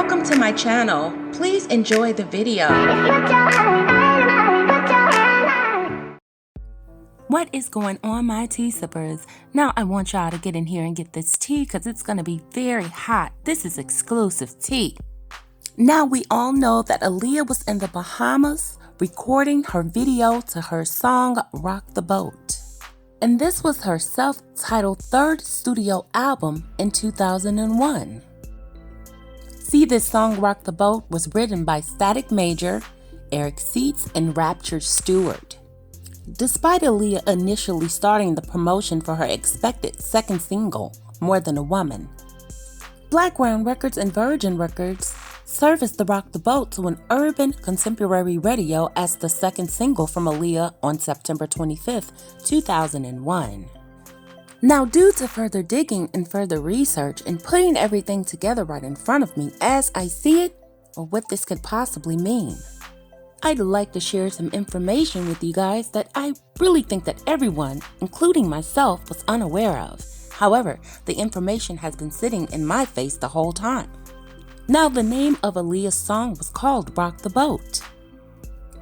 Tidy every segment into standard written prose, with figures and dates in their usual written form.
Welcome to my channel. Please enjoy the video. What is going on, my tea sippers? Now I want y'all to get in here and get this tea because it's going to be very hot. This is exclusive tea. Now we all know that Aaliyah was in the Bahamas recording her video to her song Rock the Boat. And this was her self-titled third studio album in 2001. See, this song Rock the Boat was written by Static Major, Eric Seitz, and Rapture Stewart. Despite Aaliyah initially starting the promotion for her expected second single, More Than a Woman, Blackground Records and Virgin Records serviced the Rock the Boat to an urban contemporary radio as the second single from Aaliyah on September 25th, 2001. Now, due to further digging and further research and putting everything together right in front of me as I see it, or what this could possibly mean, I'd like to share some information with you guys that I really think that everyone, including myself, was unaware of. However, the information has been sitting in my face the whole time. Now, the name of Aaliyah's song was called Rock the Boat.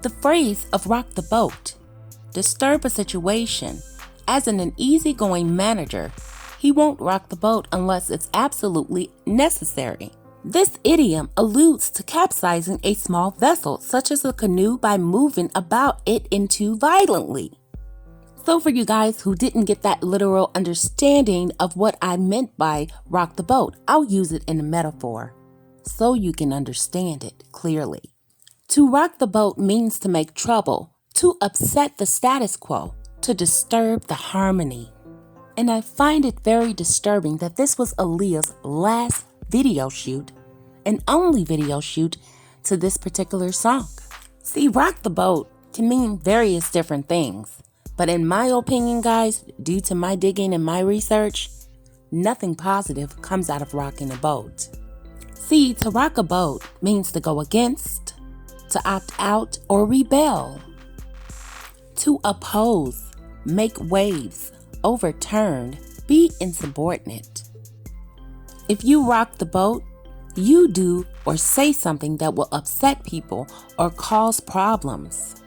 The phrase of rock the boat, disturb a situation, as in an easygoing manager, he won't rock the boat unless it's absolutely necessary. This idiom alludes to capsizing a small vessel, such as a canoe, by moving about it too violently. So for you guys who didn't get that literal understanding of what I meant by rock the boat, I'll use it in a metaphor so you can understand it clearly. To rock the boat means to make trouble, to upset the status quo, to disturb the harmony. And I find it very disturbing that this was Aaliyah's last video shoot and only video shoot to this particular song. See, rock the boat can mean various different things, but in my opinion, guys, due to my digging and my research, nothing positive comes out of rocking a boat. See, to rock a boat means to go against, to opt out or rebel, to oppose, make waves, overturn, be insubordinate. If you rock the boat, you do or say something that will upset people or cause problems.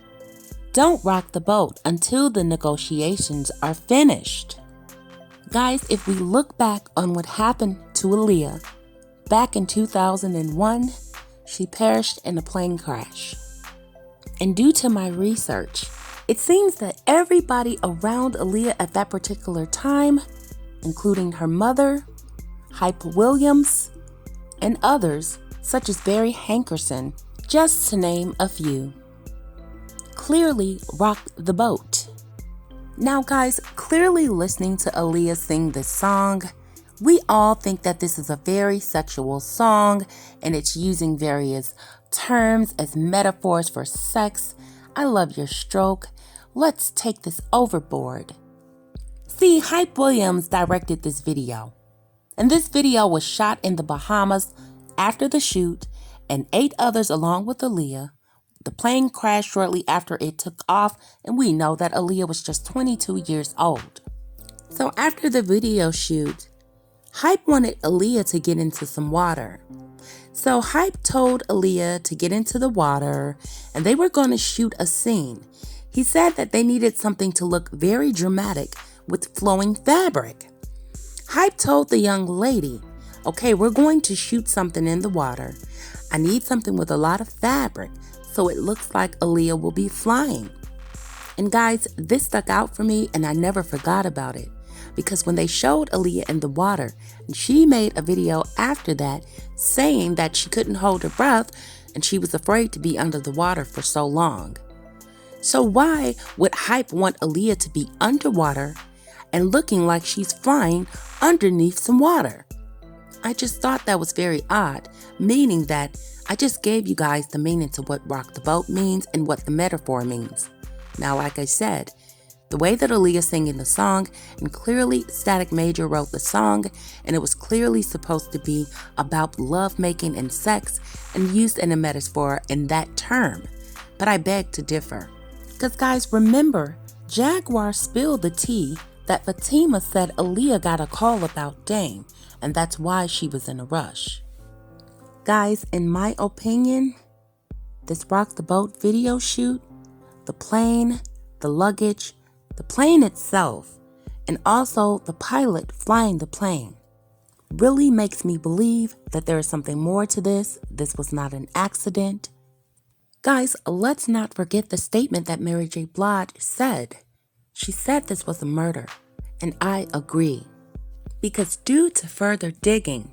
Don't rock the boat until the negotiations are finished. Guys, if we look back on what happened to Aaliyah, back in 2001, she perished in a plane crash. And due to my research, it seems that everybody around Aaliyah at that particular time, including her mother, Hype Williams, and others, such as Barry Hankerson, just to name a few, clearly rocked the boat. Now guys, clearly listening to Aaliyah sing this song, we all think that this is a very sexual song and it's using various terms as metaphors for sex. I love your stroke. Let's take this overboard. See, Hype Williams directed this video. And this video was shot in the Bahamas after the shoot, and 8 others along with Aaliyah. The plane crashed shortly after it took off, and we know that Aaliyah was just 22 years old. So after the video shoot, Hype wanted Aaliyah to get into some water. So Hype told Aaliyah to get into the water, and they were going to shoot a scene. He said that they needed something to look very dramatic with flowing fabric. Hype told the young lady, okay, we're going to shoot something in the water. I need something with a lot of fabric so it looks like Aaliyah will be flying. And guys, this stuck out for me and I never forgot about it. Because when they showed Aaliyah in the water, and she made a video after that saying that she couldn't hold her breath and she was afraid to be under the water for so long. So why would Hype want Aaliyah to be underwater and looking like she's flying underneath some water? I just thought that was very odd, meaning that I just gave you guys the meaning to what rock the boat means and what the metaphor means. Now, like I said, the way that Aaliyah sang in the song, and clearly Static Major wrote the song, and it was clearly supposed to be about lovemaking and sex and used in a metaphor in that term. But I beg to differ. Because guys, remember, Jaguar spilled the tea that Fatima said Aaliyah got a call about Dame, and that's why she was in a rush. Guys, in my opinion, this Rock the Boat video shoot, the plane, the luggage, the plane itself, and also the pilot flying the plane really makes me believe that there is something more to this. This was not an accident. Guys, let's not forget the statement that Mary J Blige said. She said this was a murder, and I agree. Because due to further digging,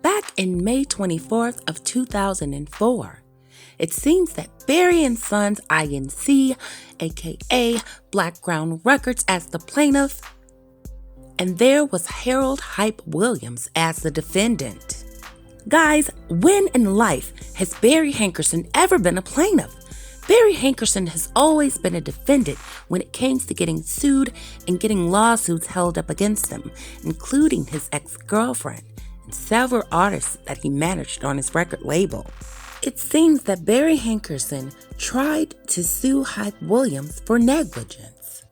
back in May 24th of 2004, it seems that Barry and Sons Inc., aka Black Crown Records as the plaintiff, and there was Harold Hype Williams as the defendant. Guys, when in life has Barry Hankerson ever been a plaintiff? Barry Hankerson has always been a defendant when it came to getting sued and getting lawsuits held up against him, including his ex-girlfriend and several artists that he managed on his record label. It seems that Barry Hankerson tried to sue Hype Williams for negligence.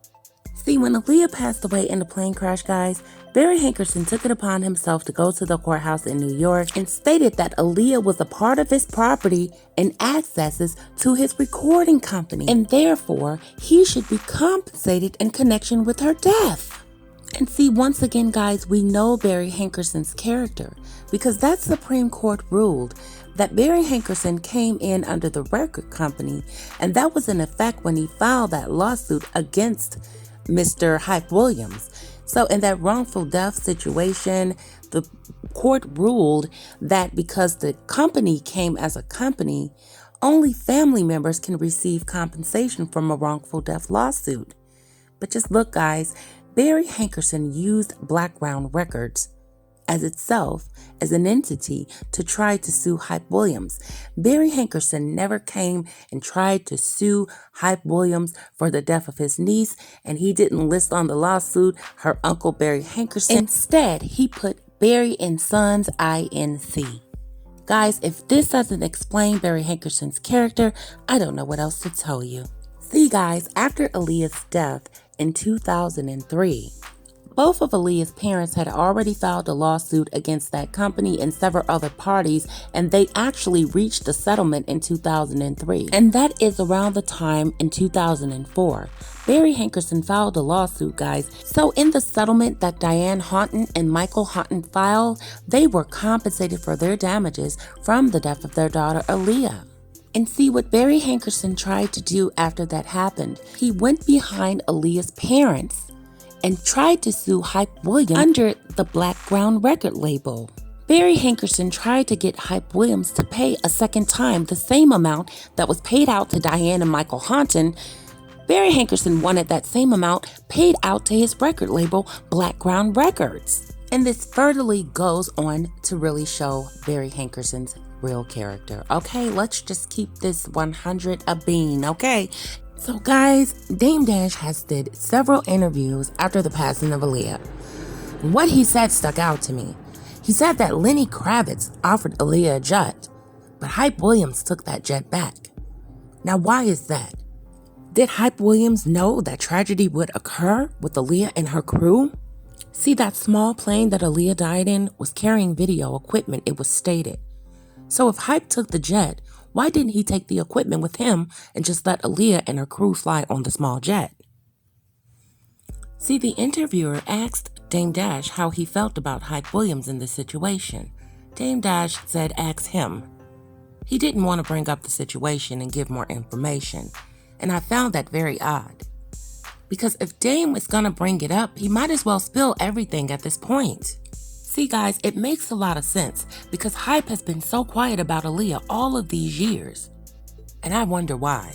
See, when Aaliyah passed away in the plane crash, guys, Barry Hankerson took it upon himself to go to the courthouse in New York and stated that Aaliyah was a part of his property and accesses to his recording company, and therefore he should be compensated in connection with her death. And see, once again, guys, we know Barry Hankerson's character because that Supreme Court ruled that Barry Hankerson came in under the record company, and that was in effect when he filed that lawsuit against Mr. Hype Williams. So in that wrongful death situation, the court ruled that because the company came as a company, only family members can receive compensation from a wrongful death lawsuit. But just look, guys, Barry Hankerson used Black Crown Records as itself as an entity to try to sue Hype Williams. Barry Hankerson never came and tried to sue Hype Williams for the death of his niece, and he didn't list on the lawsuit her uncle Barry Hankerson. Instead, he put Barry and Sons Inc. Guys, if this doesn't explain Barry Hankerson's character, I don't know what else to tell you. See, guys, after Aaliyah's death in 2003, both of Aaliyah's parents had already filed a lawsuit against that company and several other parties, and they actually reached a settlement in 2003. And that is around the time in 2004. Barry Hankerson filed a lawsuit, guys. So in the settlement that Diane Houghton and Michael Houghton filed, they were compensated for their damages from the death of their daughter Aaliyah. And see, what Barry Hankerson tried to do after that happened, he went behind Aaliyah's parents and tried to sue Hype Williams under the Black Crown record label. Barry Hankerson tried to get Hype Williams to pay a second time the same amount that was paid out to Diane and Michael Houghton. Barry Hankerson wanted that same amount paid out to his record label, Black Crown Records. And this furtherly goes on to really show Barry Hankerson's real character. Okay, let's just keep this 100 a bean, okay? So guys, Dame Dash has did several interviews after the passing of Aaliyah. What he said stuck out to me. He said that Lenny Kravitz offered Aaliyah a jet, but Hype Williams took that jet back. Now why is that? Did Hype Williams know that tragedy would occur with Aaliyah and her crew? See, that small plane that Aaliyah died in was carrying video equipment, it was stated. So if Hype took the jet, why didn't he take the equipment with him and just let Aaliyah and her crew fly on the small jet? See, the interviewer asked Dame Dash how he felt about Hype Williams in this situation. Dame Dash said ask him. He didn't want to bring up the situation and give more information, and I found that very odd. Because if Dame is going to bring it up, he might as well spill everything at this point. See, guys, it makes a lot of sense because Hype has been so quiet about Aaliyah all of these years. And I wonder why.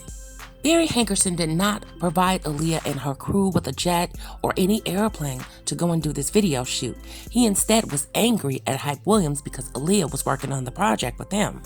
Barry Hankerson did not provide Aaliyah and her crew with a jet or any airplane to go and do this video shoot. He instead was angry at Hype Williams because Aaliyah was working on the project with him.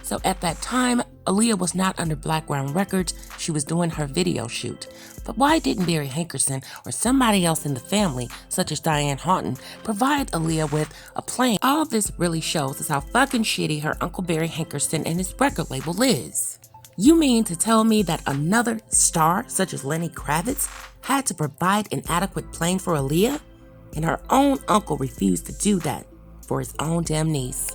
So at that time, Aaliyah was not under Black Crown Records, she was doing her video shoot. But why didn't Barry Hankerson or somebody else in the family, such as Diane Houghton, provide Aaliyah with a plane? All this really shows is how fucking shitty her Uncle Barry Hankerson and his record label is. You mean to tell me that another star, such as Lenny Kravitz, had to provide an adequate plane for Aaliyah? And her own uncle refused to do that for his own damn niece.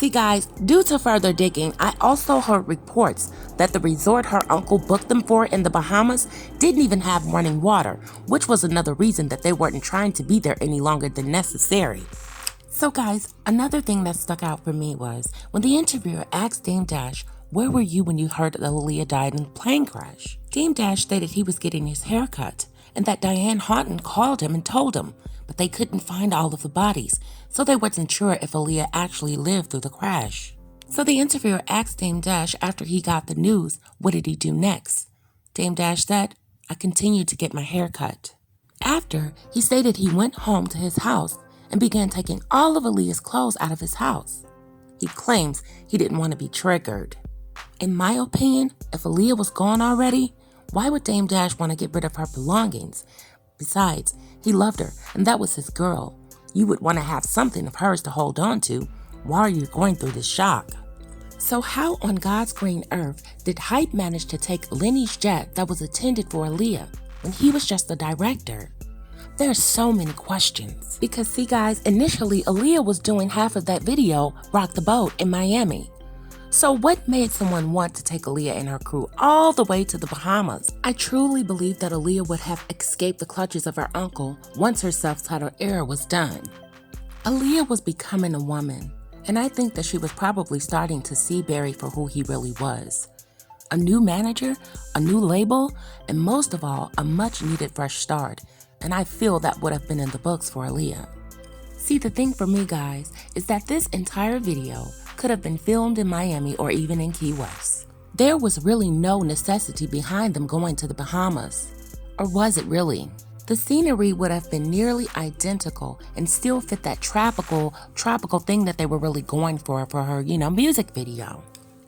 See guys, due to further digging, I also heard reports that the resort her uncle booked them for in the Bahamas didn't even have running water, which was another reason that they weren't trying to be there any longer than necessary. So guys, another thing that stuck out for me was when the interviewer asked Dame Dash, "Where were you when you heard that Aaliyah died in the plane crash?" Dame Dash stated he was getting his hair cut and that Diane Houghton called him and told him, but they couldn't find all of the bodies, so they wasn't sure if Aaliyah actually lived through the crash. So the interviewer asked Dame Dash after he got the news, what did he do next? Dame Dash said, "I continued to get my hair cut." After, he stated he went home to his house and began taking all of Aaliyah's clothes out of his house. He claims he didn't want to be triggered. In my opinion, if Aaliyah was gone already, why would Dame Dash want to get rid of her belongings? Besides, he loved her and that was his girl. You would want to have something of hers to hold on to while you're going through this shock. So how on God's green earth did Hype manage to take Lenny's jet that was intended for Aaliyah when he was just the director? There's so many questions. Because see guys, initially Aaliyah was doing half of that video, Rock the Boat, in Miami. So what made someone want to take Aaliyah and her crew all the way to the Bahamas? I truly believe that Aaliyah would have escaped the clutches of her uncle once her self-titled era was done. Aaliyah was becoming a woman, and I think that she was probably starting to see Barry for who he really was. A new manager, a new label, and most of all, a much-needed fresh start, and I feel that would have been in the books for Aaliyah. See, the thing for me guys, is that this entire video could have been filmed in Miami or even in Key West. There was really no necessity behind them going to the Bahamas. Or was it really? The scenery would have been nearly identical and still fit that tropical thing that they were really going for her, music video.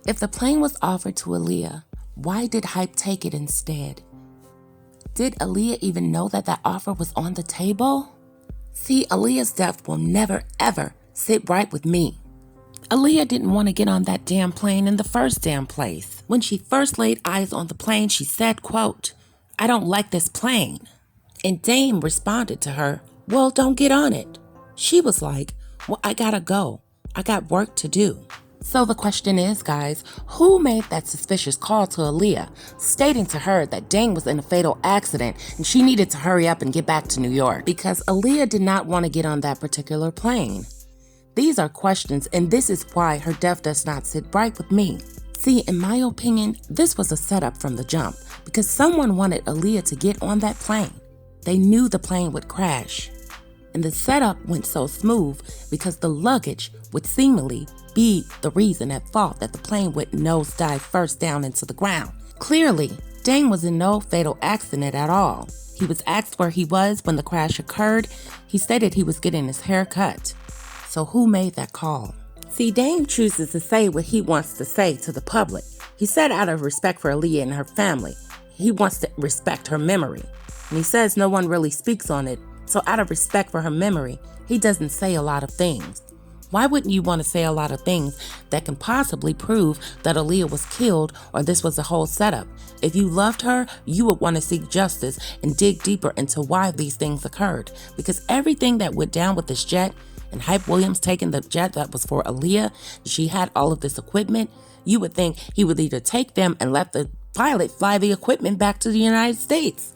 If the plane was offered to Aaliyah, why did Hype take it instead? Did Aaliyah even know that offer was on the table? See, Aaliyah's death will never ever sit right with me. Aaliyah didn't want to get on that damn plane in the first damn place. When she first laid eyes on the plane, she said, quote, "I don't like this plane." And Dame responded to her, "Well, don't get on it." She was like, "Well, I gotta go. I got work to do." So the question is, guys, who made that suspicious call to Aaliyah, stating to her that Dame was in a fatal accident and she needed to hurry up and get back to New York? Because Aaliyah did not want to get on that particular plane. These are questions, and this is why her death does not sit right with me. See, in my opinion, this was a setup from the jump, because someone wanted Aaliyah to get on that plane. They knew the plane would crash. And the setup went so smooth because the luggage would seemingly be the reason at fault that the plane would nosedive first down into the ground. Clearly, Dame was in no fatal accident at all. He was asked where he was when the crash occurred. He stated he was getting his hair cut. So who made that call? See, Dame chooses to say what he wants to say to the public. He said out of respect for Aaliyah and her family, he wants to respect her memory. And he says no one really speaks on it, so out of respect for her memory, he doesn't say a lot of things. Why wouldn't you want to say a lot of things that can possibly prove that Aaliyah was killed or this was a whole setup? If you loved her, you would want to seek justice and dig deeper into why these things occurred. Because everything that went down with this jet, and Hype Williams taking the jet that was for Aaliyah, she had all of this equipment, you would think he would either take them and let the pilot fly the equipment back to the United States.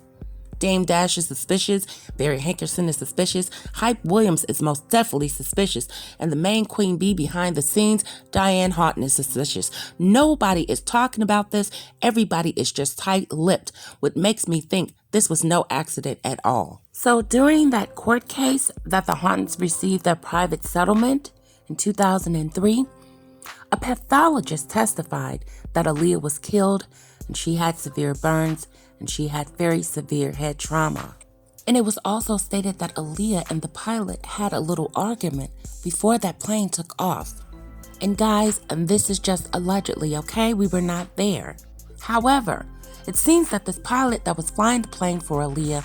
Dame Dash is suspicious, Barry Hankerson is suspicious, Hype Williams is most definitely suspicious, and the main queen bee behind the scenes, Diane Houghton, is suspicious. Nobody is talking about this, everybody is just tight-lipped, which makes me think this was no accident at all. So during that court case that the Houghtons received their private settlement in 2003, a pathologist testified that Aaliyah was killed and she had severe burns and she had very severe head trauma. And it was also stated that Aaliyah and the pilot had a little argument before that plane took off. And guys, this is just allegedly, okay? We were not there. However, it seems that this pilot that was flying the plane for Aaliyah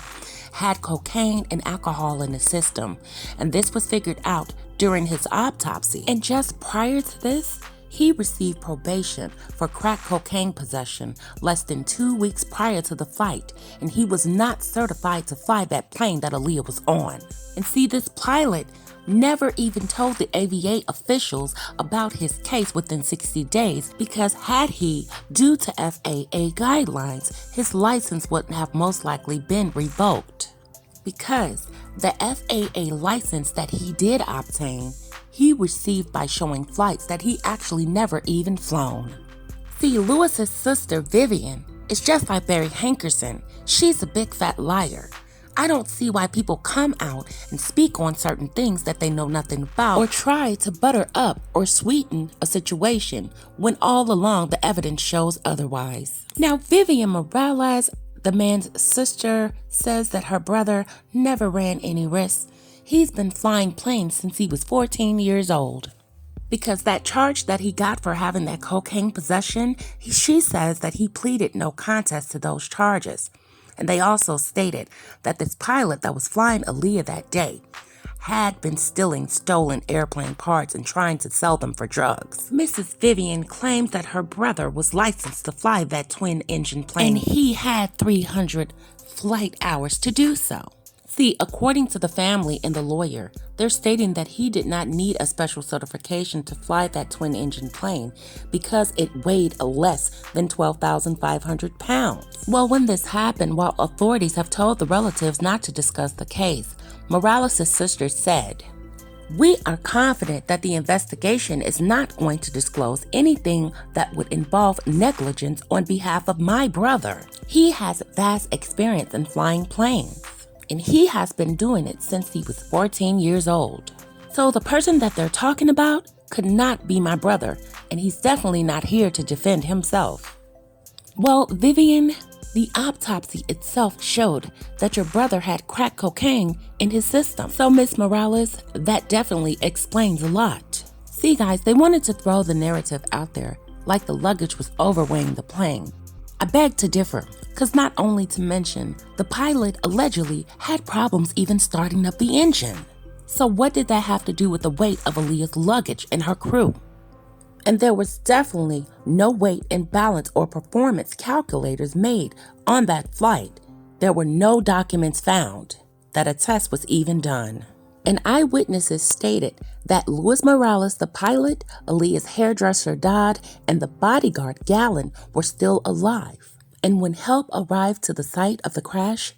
had cocaine and alcohol in his system, and this was figured out during his autopsy. And just prior to this, he received probation for crack cocaine possession less than 2 weeks prior to the flight, and he was not certified to fly that plane that Aaliyah was on. And see, this pilot never even told the AVA officials about his case within 60 days because had he, due to FAA guidelines, his license would have most likely been revoked. Because the FAA license that he did obtain, he received by showing flights that he actually never even flown. See, Lewis's sister, Vivian, is just like Barry Hankerson. She's a big fat liar. I don't see why people come out and speak on certain things that they know nothing about or try to butter up or sweeten a situation when all along the evidence shows otherwise. Now, Vivian Morales, the man's sister, says that her brother never ran any risks. He's been flying planes since he was 14 years old. Because that charge that he got for having that cocaine possession, she says that he pleaded no contest to those charges. And they also stated that this pilot that was flying Aaliyah that day had been stealing stolen airplane parts and trying to sell them for drugs. Mrs. Vivian claims that her brother was licensed to fly that twin-engine plane, and he had 300 flight hours to do so. See, according to the family and the lawyer, they're stating that he did not need a special certification to fly that twin-engine plane because it weighed less than 12,500 pounds. Well, when this happened, while authorities have told the relatives not to discuss the case, Morales' sister said, "We are confident that the investigation is not going to disclose anything that would involve negligence on behalf of my brother. He has vast experience in flying planes, and he has been doing it since he was 14 years old. So the person that they're talking about could not be my brother, and he's definitely not here to defend himself." Well, Vivian, the autopsy itself showed that your brother had crack cocaine in his system. So, Miss Morales, that definitely explains a lot. See, guys, they wanted to throw the narrative out there like the luggage was overweighing the plane. I beg to differ, because not only to mention, the pilot allegedly had problems even starting up the engine. So what did that have to do with the weight of Aaliyah's luggage and her crew? And there was definitely no weight imbalance or performance calculators made on that flight. There were no documents found that a test was even done. And eyewitnesses stated that Luis Morales, the pilot, Aaliyah's hairdresser Dodd, and the bodyguard Gallon were still alive. And when help arrived to the site of the crash,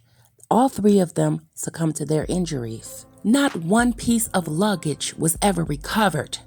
all three of them succumbed to their injuries. Not one piece of luggage was ever recovered.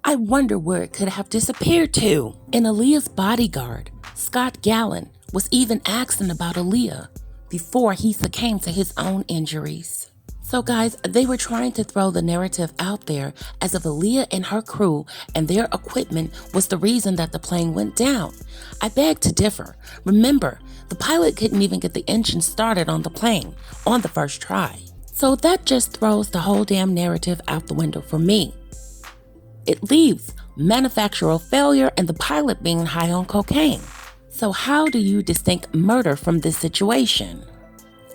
I wonder where it could have disappeared to. And Aaliyah's bodyguard, Scott Gallon, was even asking about Aaliyah before he succumbed to his own injuries. So guys, they were trying to throw the narrative out there as if Aaliyah and her crew and their equipment was the reason that the plane went down. I beg to differ. Remember, the pilot couldn't even get the engine started on the plane on the first try. So that just throws the whole damn narrative out the window for me. It leaves manufacturer failure and the pilot being high on cocaine. So how do you distinct murder from this situation?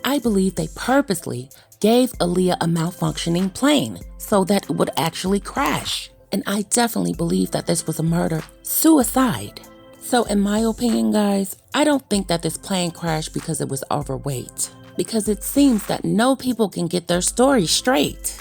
I believe they purposely gave Aaliyah a malfunctioning plane so that it would actually crash. And I definitely believe that this was a murder-suicide. So in my opinion, guys, I don't think that this plane crashed because it was overweight. Because it seems that no people can get their story straight.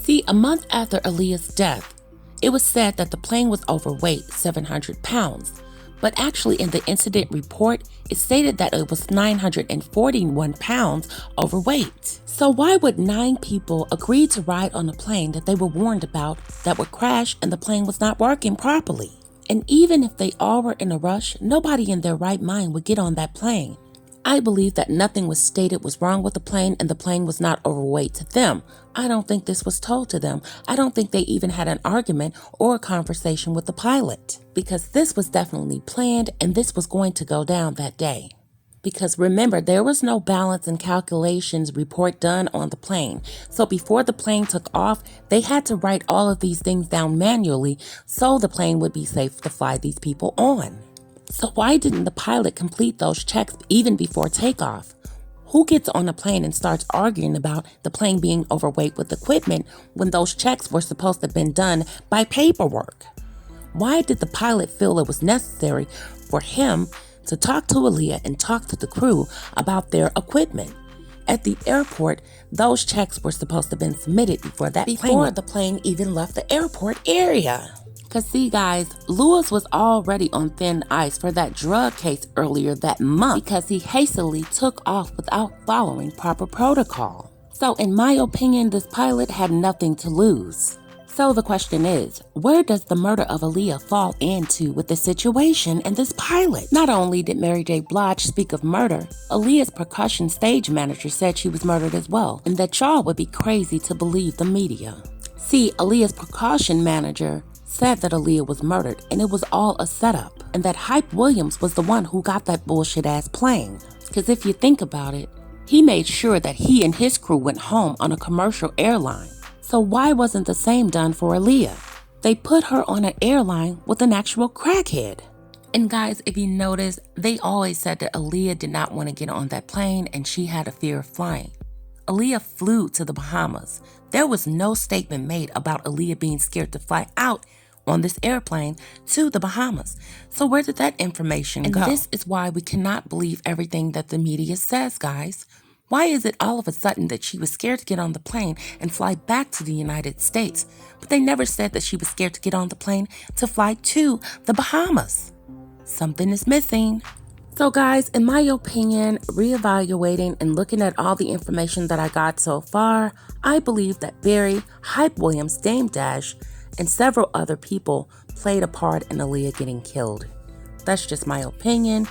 See, a month after Aaliyah's death, it was said that the plane was overweight, 700 pounds. But actually in the incident report, it stated that it was 941 pounds overweight. So why would 9 people agree to ride on a plane that they were warned about that would crash and the plane was not working properly? And even if they all were in a rush, nobody in their right mind would get on that plane. I believe that nothing was stated was wrong with the plane and the plane was not overweight to them. I don't think this was told to them. I don't think they even had an argument or a conversation with the pilot. Because this was definitely planned and this was going to go down that day. Because remember, there was no balance and calculations report done on the plane. So before the plane took off, they had to write all of these things down manually so the plane would be safe to fly these people on. So why didn't the pilot complete those checks even before takeoff? Who gets on a plane and starts arguing about the plane being overweight with equipment when those checks were supposed to have been done by paperwork? Why did the pilot feel it was necessary for him to talk to Aaliyah and talk to the crew about their equipment? At the airport, those checks were supposed to have been submitted before the plane even left the airport area. Cause see guys, Lewis was already on thin ice for that drug case earlier that month because he hastily took off without following proper protocol. So in my opinion, this pilot had nothing to lose. So the question is, where does the murder of Aaliyah fall into with the situation and this pilot? Not only did Mary J Blige speak of murder, Aaliyah's percussion stage manager said she was murdered as well, and that y'all would be crazy to believe the media. See, Aaliyah's percussion manager said that Aaliyah was murdered and it was all a setup, and that Hype Williams was the one who got that bullshit ass plane. Cause if you think about it, he made sure that he and his crew went home on a commercial airline. So why wasn't the same done for Aaliyah? They put her on an airline with an actual crackhead. And guys, if you notice, they always said that Aaliyah did not want to get on that plane and she had a fear of flying. Aaliyah flew to the Bahamas. There was no statement made about Aaliyah being scared to fly out on this airplane to the Bahamas. So where did that information go? And this is why we cannot believe everything that the media says, guys. Why is it all of a sudden that she was scared to get on the plane and fly back to the United States? But they never said that she was scared to get on the plane to fly to the Bahamas. Something is missing. So guys, in my opinion, reevaluating and looking at all the information that I got so far, I believe that Barry, Hype Williams, Dame Dash, and several other people played a part in Aaliyah getting killed. That's just my opinion,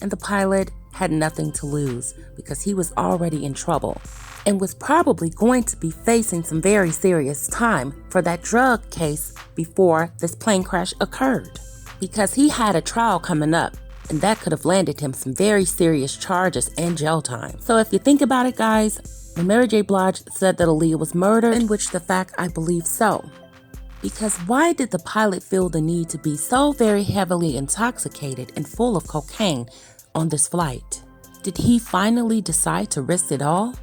and the pilot had nothing to lose because he was already in trouble and was probably going to be facing some very serious time for that drug case before this plane crash occurred, because he had a trial coming up and that could have landed him some very serious charges and jail time. So if you think about it, guys, when Mary J Blige said that Aaliyah was murdered, in which the fact I believe so, because why did the pilot feel the need to be so very heavily intoxicated and full of cocaine on this flight? Did he finally decide to risk it all?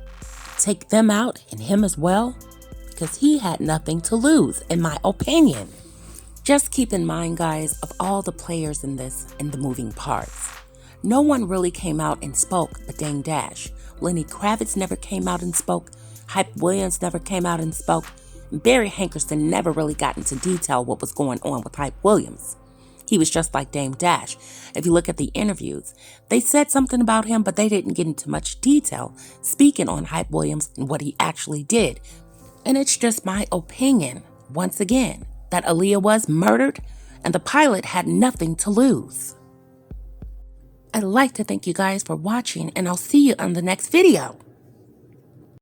Take them out and him as well? Because he had nothing to lose, in my opinion. Just keep in mind, guys, of all the players in this and the moving parts, no one really came out and spoke but Dame Dash. Lenny Kravitz never came out and spoke. Hype Williams never came out and spoke. Barry Hankerson never really got into detail what was going on with Hype Williams. He was just like Dame Dash. If you look at the interviews, they said something about him, but they didn't get into much detail speaking on Hype Williams and what he actually did. And it's just my opinion, once again, that Aaliyah was murdered and the pilot had nothing to lose. I'd like to thank you guys for watching, and I'll see you on the next video.